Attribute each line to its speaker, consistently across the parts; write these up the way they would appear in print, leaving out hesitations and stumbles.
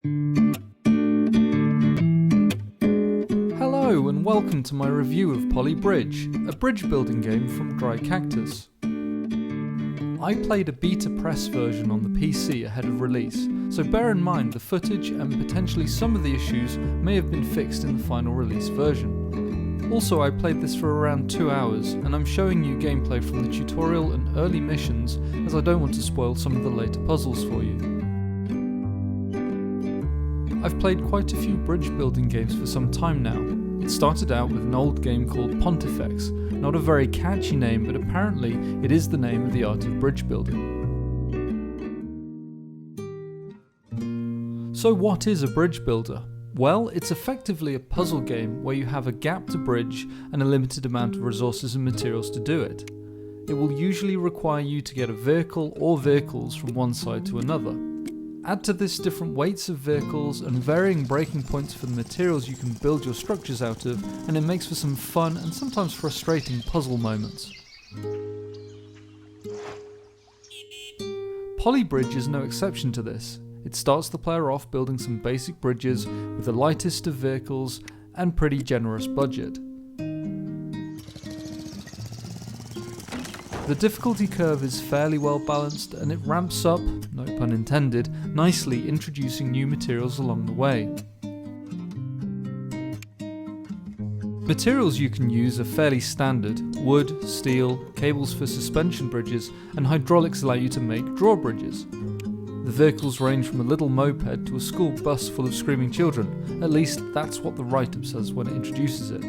Speaker 1: Hello and welcome to my review of Poly Bridge, a bridge building game from Dry Cactus. I played a beta press version on the PC ahead of release, so bear in mind the footage and potentially some of the issues may have been fixed in the final release version. Also, I played this for around 2 hours, and I'm showing you gameplay from the tutorial and early missions as I don't want to spoil some of the later puzzles for you. I've played quite a few bridge building games for some time now. It started out with an old game called Pontifex, not a very catchy name, but apparently it is the name of the art of bridge building. So what is a bridge builder? Well, it's effectively a puzzle game where you have a gap to bridge and a limited amount of resources and materials to do it. It will usually require you to get a vehicle or vehicles from one side to another. Add to this different weights of vehicles and varying breaking points for the materials you can build your structures out of, and it makes for some fun and sometimes frustrating puzzle moments. Poly Bridge is no exception to this. It starts the player off building some basic bridges with the lightest of vehicles and pretty generous budget. The difficulty curve is fairly well balanced and it ramps up, no pun intended, nicely, introducing new materials along the way. Materials you can use are fairly standard: wood, steel, cables for suspension bridges, and hydraulics allow you to make drawbridges. The vehicles range from a little moped to a school bus full of screaming children, at least that's what the write-up says when it introduces it.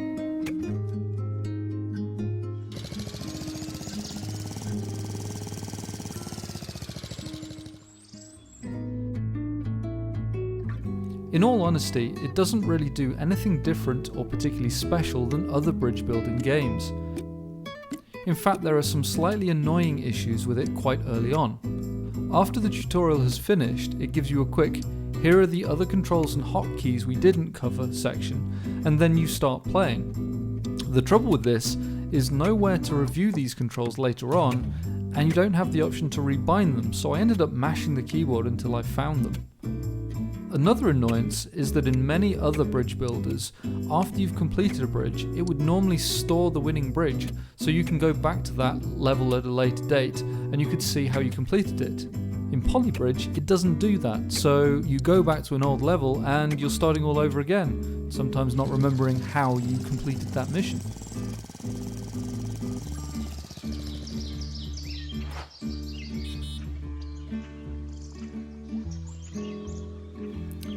Speaker 1: In all honesty, it doesn't really do anything different or particularly special than other bridge building games. In fact, there are some slightly annoying issues with it quite early on. After the tutorial has finished, it gives you a quick "here are the other controls and hotkeys we didn't cover" section, and then you start playing. The trouble with this is nowhere to review these controls later on, and you don't have the option to rebind them, so I ended up mashing the keyboard until I found them. Another annoyance is that in many other bridge builders, after you've completed a bridge, it would normally store the winning bridge, so you can go back to that level at a later date and you could see how you completed it. In Poly Bridge, it doesn't do that, so you go back to an old level and you're starting all over again, sometimes not remembering how you completed that mission.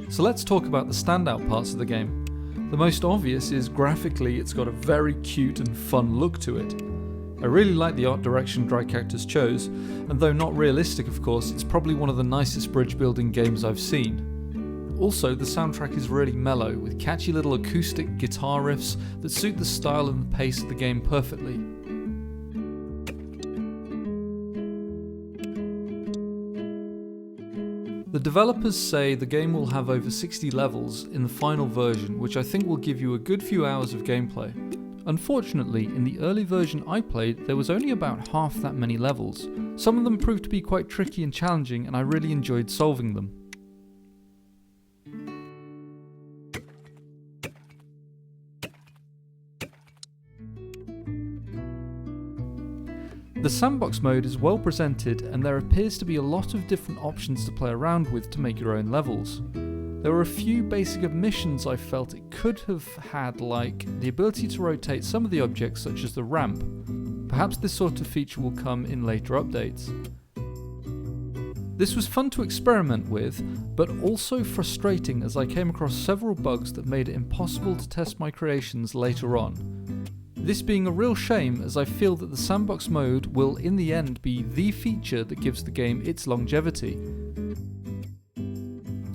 Speaker 1: So let's talk about the standout parts of the game. The most obvious is graphically it's got a very cute and fun look to it. I really like the art direction Dry Cactus chose, and though not realistic of course, it's probably one of the nicest bridge building games I've seen. Also, the soundtrack is really mellow, with catchy little acoustic guitar riffs that suit the style and the pace of the game perfectly. The developers say the game will have over 60 levels in the final version, which I think will give you a good few hours of gameplay. Unfortunately, in the early version I played, there was only about half that many levels. Some of them proved to be quite tricky and challenging, and I really enjoyed solving them. The sandbox mode is well presented, and there appears to be a lot of different options to play around with to make your own levels. There were a few basic omissions I felt it could have had, like the ability to rotate some of the objects such as the ramp. Perhaps this sort of feature will come in later updates. This was fun to experiment with, but also frustrating as I came across several bugs that made it impossible to test my creations later on. This being a real shame, as I feel that the sandbox mode will in the end be the feature that gives the game its longevity.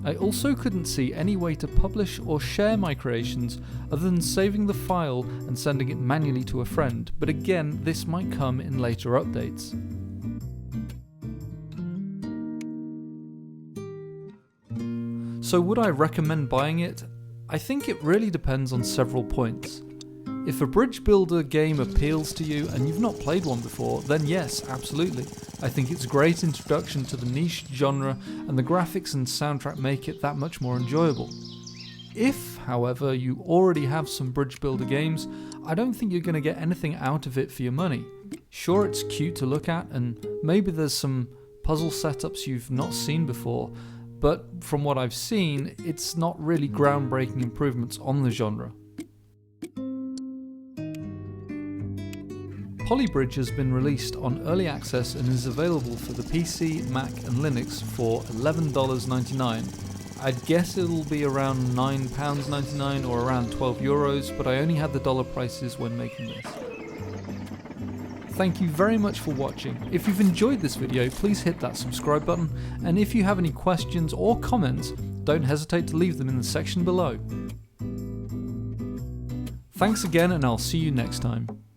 Speaker 1: I also couldn't see any way to publish or share my creations other than saving the file and sending it manually to a friend, but again, this might come in later updates. So would I recommend buying it? I think it really depends on several points. If a bridge builder game appeals to you and you've not played one before, then yes, absolutely. I think it's a great introduction to the niche genre, and the graphics and soundtrack make it that much more enjoyable. If, however, you already have some bridge builder games, I don't think you're going to get anything out of it for your money. Sure, it's cute to look at, and maybe there's some puzzle setups you've not seen before, but from what I've seen, it's not really groundbreaking improvements on the genre. Polybridge has been released on early access and is available for the PC, Mac and Linux for $11.99. I'd guess it'll be around £9.99 or around €12, but I only had the dollar prices when making this. Thank you very much for watching. If you've enjoyed this video, please hit that subscribe button, and if you have any questions or comments, don't hesitate to leave them in the section below. Thanks again, and I'll see you next time.